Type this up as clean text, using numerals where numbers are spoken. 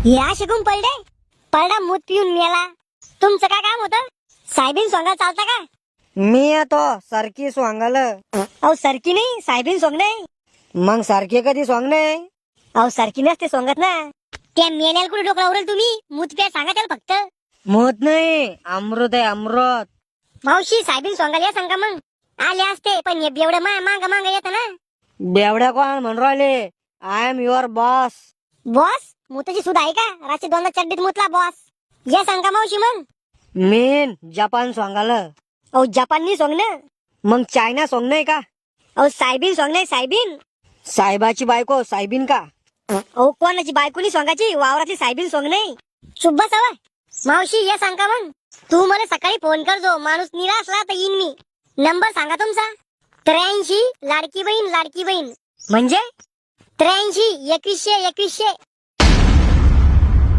या शिकून पडला मूत पिऊन मेला. तुमचं काय काम होतं? साहेबीन सोंगा चालता का? मी येतो सारखी स्वांगाल. अहो सरकी नाही, साहेबीन सोंग नाही. मग सारखी कधी स्वांग नाही. अहो सरकी नसते सोंगत ना. त्या मेल्याला कुठे डोकं उरेल तुम्ही? मूत प्या सांगा त्याला फक्त. मोत नाही, अमृत आहे अमृत. मावशी साहेबीन सोंगाला या सांगा मग. आले असते पण हे बेवडं मांग येत ना. बेवड्या कोण म्हणून राहिले? I am your boss. Boss मुताची सुद्धा आहे का? रात्री 2 चड्डीत मुतला बॉस. या सांगा मावशी मग. मीन जपान स्वांगाल. अहो जपाननी सोंग ना. मग चायना स्वांग नाही का? अहो साहेबीन सोंग नाही, साहेबीन. साहेबाची बायको साहेबीन का? अहो कोणाची बायकोनी सोंगाची? वावरातली साहेबीन सोंग नाही. शुभ सवा मावशी या सांगा मग. तू मला सकाळी फोन करजो, माणूस निरा असला तर येईन मी. नंबर सांगा तुमचा. 83 लाडकी बहीण. म्हणजे 83 2100.